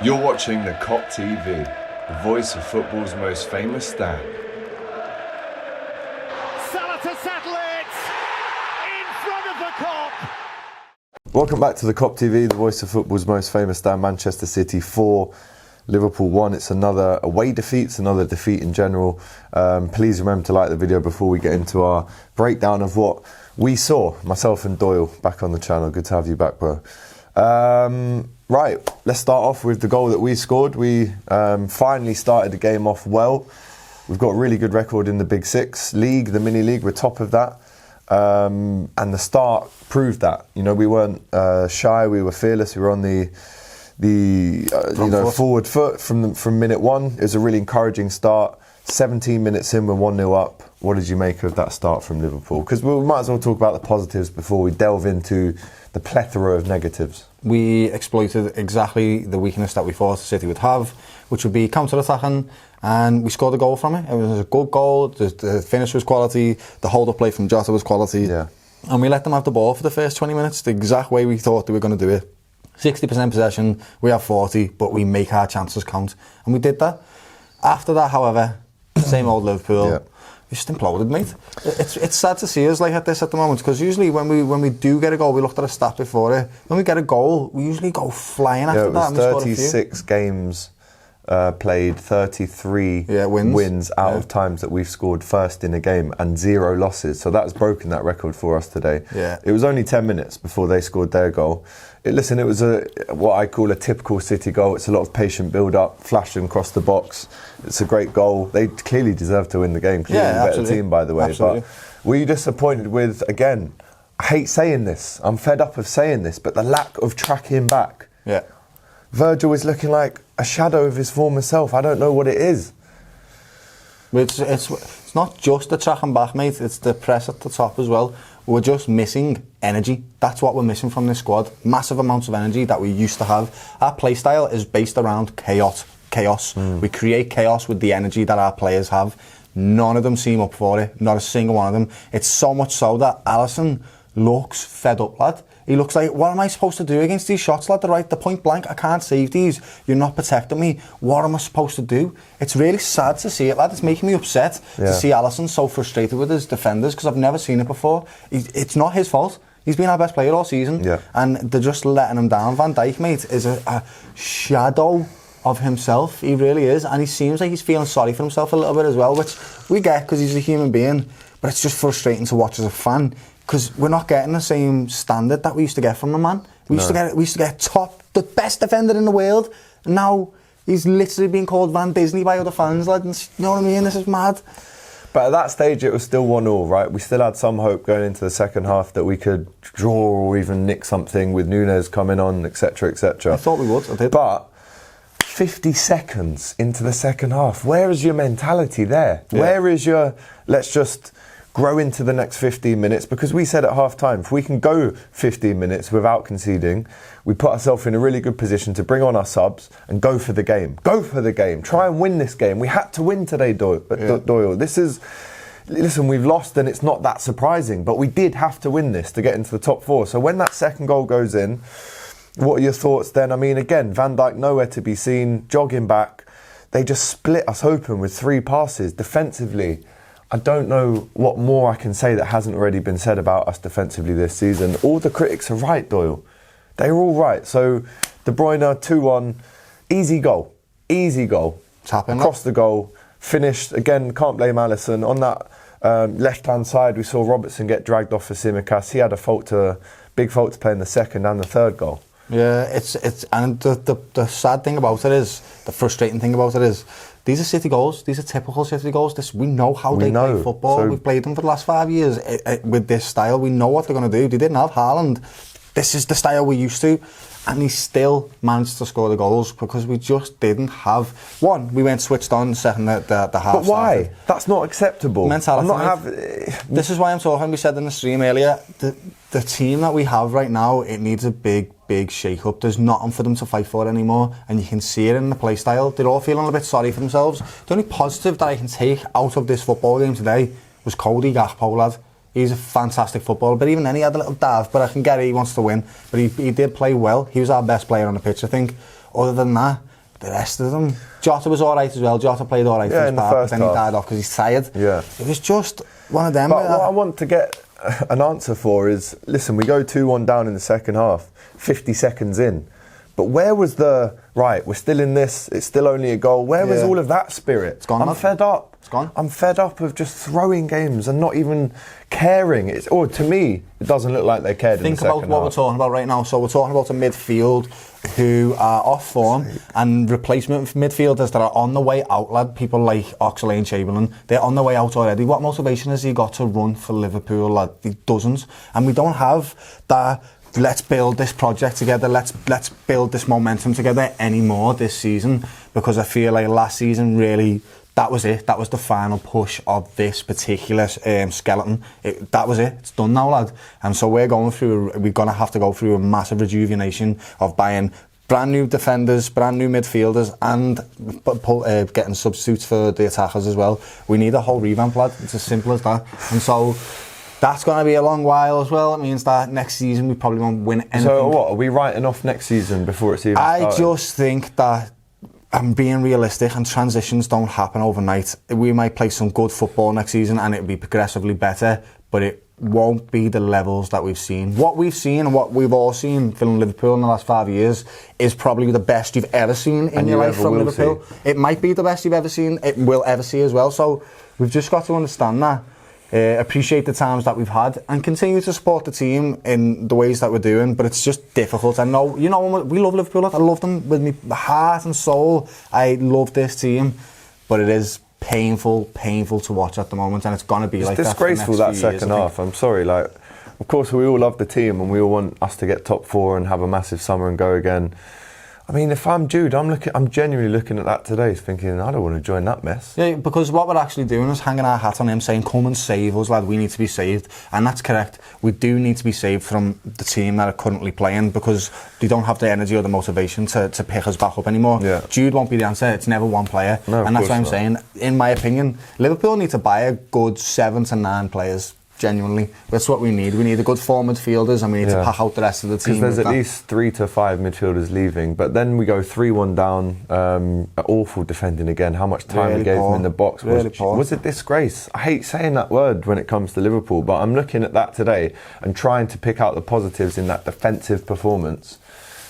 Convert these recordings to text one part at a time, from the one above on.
You're watching the Kop TV, the voice of football's most famous stand. Salah to settle it in front of the Kop. Welcome back to the Kop TV, the voice of football's most famous stand. Manchester City 4, Liverpool 1. It's another away defeat, it's another defeat in general. Please remember to like the video before we get into our breakdown of what we saw. Myself and Doyle back on the channel. Good to have you back, bro. Right, let's start off with the goal that we scored. We finally started the game off well. We've got a really good record in the Big Six league, the mini league. We're top of that, and the start proved that. You know, we weren't shy. We were fearless. We were on the forward foot from minute one. It was a really encouraging start. 17 minutes in, we're 1-0 up. What did you make of that start from Liverpool? Because we might as well talk about the positives before we delve into the plethora of negatives. We exploited exactly the weakness that we thought City would have, which would be counter-attacking, and we scored a goal from it. It was a good goal, the finish was quality, the hold-up play from Jota was quality, and we let them have the ball for the first 20 minutes, the exact way we thought they were going to do it. 60% possession, we have 40, but we make our chances count, and we did that. After that, however, same old Liverpool. We just imploded, mate. It's sad to see us like at this at the moment, because usually when we do get a goal, we looked at a stat before it. When we get a goal, we usually go flying after that. It was 36 games played, 33 wins out of times that we've scored first in a game, and 0 losses. So that's broken that record for us today. It was only 10 minutes before they scored their goal. It was what I call a typical City goal. It's a lot of patient build-up, flashing across the box. It's a great goal. They clearly deserve to win the game, because they're a better team, by the way. Absolutely. But were you disappointed with, again, I hate saying this, I'm fed up of saying this, but the lack of tracking back? Virgil is looking like a shadow of his former self. I don't know what it is. It's not just the tracking back, mate. It's the press at the top as well. We're just missing energy. That's what we're missing from this squad. Massive amounts of energy that we used to have. Our play style is based around chaos. We create chaos with the energy that our players have. None of them seem up for it. Not a single one of them. It's so much so that Alisson looks fed up, lad. He looks like, what am I supposed to do against these shots, lad? They're right, the point blank, I can't save these. You're not protecting me. What am I supposed to do? It's really sad to see it, lad. It's making me upset to see Alisson so frustrated with his defenders, because I've never seen it before. It's not his fault. He's been our best player all season, and they're just letting him down. Van Dijk, mate, is a shadow of himself. He really is, and he seems like he's feeling sorry for himself a little bit as well, which we get because he's a human being, but it's just frustrating to watch as a fan, because we're not getting the same standard that we used to get from the man. We used to get top, the best defender in the world, and now he's literally being called Van Disney by other fans, lad. You know what I mean? This is mad. But at that stage, it was still 1-1, right? We still had some hope going into the second half that we could draw or even nick something with Núñez coming on, etc., etc. I thought we would. I did. But 50 seconds into the second half, where is your mentality there? Where is your, let's just grow into the next 15 minutes? Because we said at half-time, if we can go 15 minutes without conceding, we put ourselves in a really good position to bring on our subs and go for the game. Go for the game. Try and win this game. We had to win today, Doyle. Listen, we've lost and it's not that surprising, but we did have to win this to get into the top 4. So when that second goal goes in, what are your thoughts then? I mean, again, Van Dijk nowhere to be seen, jogging back. They just split us open with 3 passes defensively. I don't know what more I can say that hasn't already been said about us defensively this season. All the critics are right, Doyle. They're all right. So, De Bruyne, 2-1, easy goal. Across the goal, finished. Again, can't blame Alisson. On that left-hand side, we saw Robertson get dragged off for Tsimikas. He had a big fault to play in the second and the third goal. Yeah, and the sad thing about it is, the frustrating thing about it is, these are City goals. These are typical City goals. We know how they play football. We've played them for the last 5 years with this style. We know what they're going to do. They didn't have Haaland. This is the style we're used to. And he still managed to score the goals because we just didn't have... One, we went switched on second the half. But why? Started. That's not acceptable. Mentality. This is why I'm talking. We said in the stream earlier, the team that we have right now, it needs a big shake-up. There's nothing for them to fight for anymore, and you can see it in the play style. They're all feeling a bit sorry for themselves. The only positive that I can take out of this football game today was Cody Gakpo, lad. He's a fantastic footballer, but even then he had a little dive. But I can get it, he wants to win. But he did play well. He was our best player on the pitch, I think. Other than that, the rest of them... Jota was alright as well. Jota played alright for his part, but then he died off because he's tired. Yeah. It was just one of them. But what I want to get an answer for is, listen, we go 2-1 down in the second half, 50 seconds in. But where was the, right, we're still in this, it's still only a goal. Where was all of that spirit? It's gone. I'm fed up. It's gone. I'm fed up of just throwing games and not even caring. To me, it doesn't look like they cared in the second half. Think about what we're talking about right now. So we're talking about a midfield who are off form and replacement midfielders that are on the way out, lad. People like Oxlade-Chamberlain, they're on the way out already. What motivation has he got to run for Liverpool, lad? He doesn't. And we don't have that... Let's build this project together, let's build this momentum together anymore this season, because I feel like last season really, that was it. That was the final push of this particular skeleton. That was it. It's done now, lad. And so we're going to have to go through a massive rejuvenation of buying brand new defenders, brand new midfielders, and getting substitutes for the attackers as well. We need a whole revamp, lad. It's as simple as that. And so... that's going to be a long while as well. It means that next season we probably won't win anything. So what, are we writing off next season before it's even started? I just think that I'm being realistic, and transitions don't happen overnight. We might play some good football next season and it'll be progressively better, but it won't be the levels that we've seen. What we've seen and what we've all seen from Liverpool in the last 5 years is probably the best you've ever seen in your life from Liverpool. It might be the best you've ever seen, it will ever see as well. So we've just got to understand that. Appreciate the times that we've had and continue to support the team in the ways that we're doing, but it's just difficult. I know, we love Liverpool. I love them with my heart and soul. I love this team, but it is painful to watch at the moment, and it's going to be like that. It's disgraceful, that second half. I'm sorry, of course we all love the team and we all want us to get top 4 and have a massive summer and go again. I mean, if I'm Jude, I'm genuinely looking at that today, thinking, I don't want to join that mess. Yeah, because what we're actually doing is hanging our hat on him, saying, come and save us, lad, we need to be saved. And that's correct. We do need to be saved from the team that are currently playing, because they don't have the energy or the motivation to pick us back up anymore. Yeah. Jude won't be the answer. It's never one player. No, and that's what I'm saying. In my opinion, Liverpool need to buy a good 7 to 9 players. Genuinely, that's what we need. We need a good 4 midfielders, and we need to pack out the rest of the team. Because there's at least 3 to 5 midfielders leaving, but then we go 3-1 down. Awful defending again. How much time we gave them in the box was a disgrace. I hate saying that word when it comes to Liverpool, but I'm looking at that today and trying to pick out the positives in that defensive performance.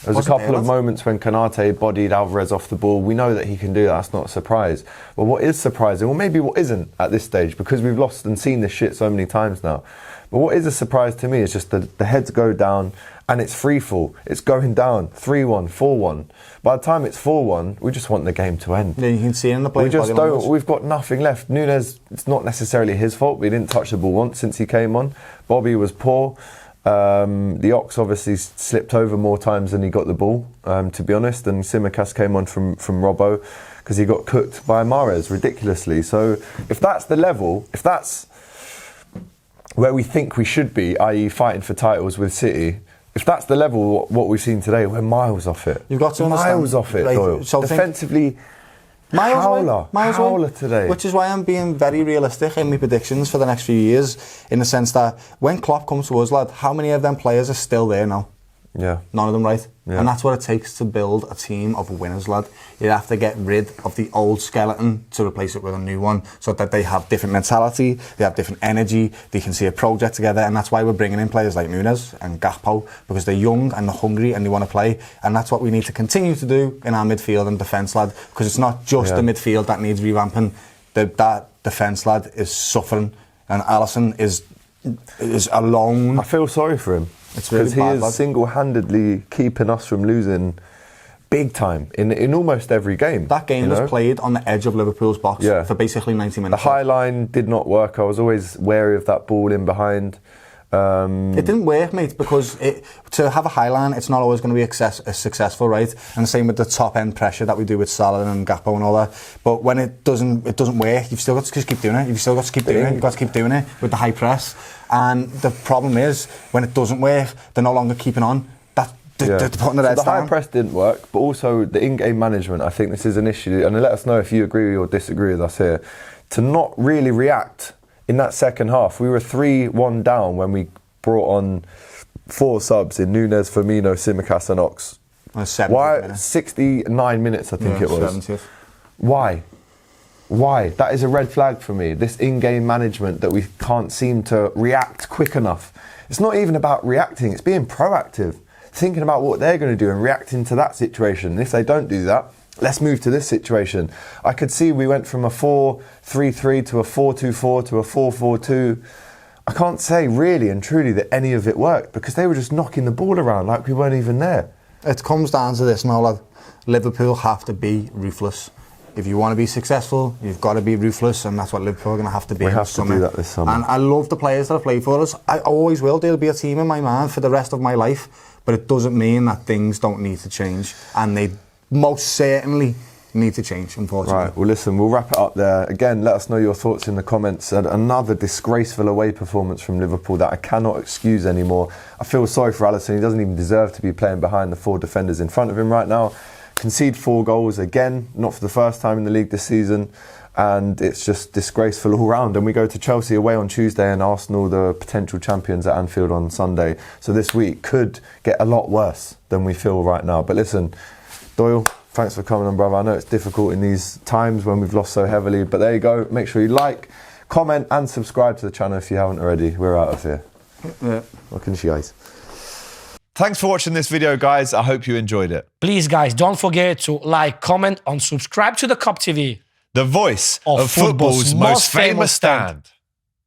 There was a couple of moments when Konate bodied Alvarez off the ball. We know that he can do that. That's not a surprise. But what is surprising, or maybe what isn't at this stage, because we've lost and seen this shit so many times now. But what is a surprise to me is just the heads go down and it's free fall. It's going down 3-1, 4-1. By the time it's 4-1, we just want the game to end. Yeah, you can see it in the play. We just don't. We've got nothing left. Nunes, it's not necessarily his fault. We didn't touch the ball once since he came on. Bobby was poor. The Ox obviously slipped over more times than he got the ball, to be honest, and Tsimikas came on from Robbo because he got cooked by Mahrez ridiculously. So if that's the level, if that's where we think we should be, i.e. fighting for titles with City, if that's the level what we've seen today, we're miles off it. You've got to understand. Miles off it, right, Doyle. So defensively... Miles away today. Which is why I'm being very realistic in my predictions for the next few years, in the sense that when Klopp comes to us, lad, how many of them players are still there now? Yeah. None of them, right? Yeah. And that's what it takes to build a team of winners, lad. You have to get rid of the old skeleton to replace it with a new one, so that they have different mentality, they have different energy, they can see a project together. And that's why we're bringing in players like Nunes and Gakpo, because they're young and they're hungry and they want to play. And that's what we need to continue to do in our midfield and defence, lad, because it's not just the midfield that needs revamping. That defence, lad, is suffering, and Alisson is alone. I feel sorry for him. It's really because he is single-handedly keeping us from losing big time in almost every game. That game was played on the edge of Liverpool's box for basically 90 minutes. The high line did not work. I was always wary of that ball in behind. It didn't work, mate, because to have a high line, it's not always going to be successful, right? And the same with the top end pressure that we do with Salah and Gakpo and all that. But when it doesn't work, you've still got to just keep doing it. You've still got to keep doing it. You've got to keep doing it with the high press. And the problem is, when it doesn't work, they're no longer keeping on. They're putting the high press didn't work, but also the in-game management. I think this is an issue, and let us know if you agree or disagree with us here. To not really react in that second half. We were 3-1 down when we brought on 4 subs in Nunes, Firmino, Tsimikas and Ox. Why? 69 minutes, I think it was. 70th. Why? Why? That is a red flag for me. This in-game management that we can't seem to react quick enough. It's not even about reacting, it's being proactive. Thinking about what they're going to do and reacting to that situation. And if they don't do that, let's move to this situation. I could see we went from a 4-3-3 to a 4-2-4 to a 4-4-2. I can't say really and truly that any of it worked because they were just knocking the ball around like we weren't even there. It comes down to this now, lad. Liverpool have to be ruthless. If you want to be successful, you've got to be ruthless, and that's what Liverpool are going to have to be. We have to do that this summer. And I love the players that have played for us. I always will. They'll be a team in my mind for the rest of my life. But it doesn't mean that things don't need to change, and they most certainly need to change, unfortunately. Right, well listen, we'll wrap it up there. Again, let us know your thoughts in the comments. And another disgraceful away performance from Liverpool that I cannot excuse anymore. I feel sorry for Alisson. He doesn't even deserve to be playing behind the 4 defenders in front of him right now. Concede 4 goals again, not for the first time in the league this season. And it's just disgraceful all round. And we go to Chelsea away on Tuesday and Arsenal, the potential champions, at Anfield on Sunday. So this week could get a lot worse than we feel right now. But listen, Doyle, thanks for coming on, brother. I know it's difficult in these times when we've lost so heavily, but there you go. Make sure you like, comment and subscribe to the channel if you haven't already. We're out of here. Yeah. What can you guys? Thanks for watching this video, guys. I hope you enjoyed it. Please, guys, don't forget to like, comment and subscribe to the Kop TV. The voice of football's most famous stand.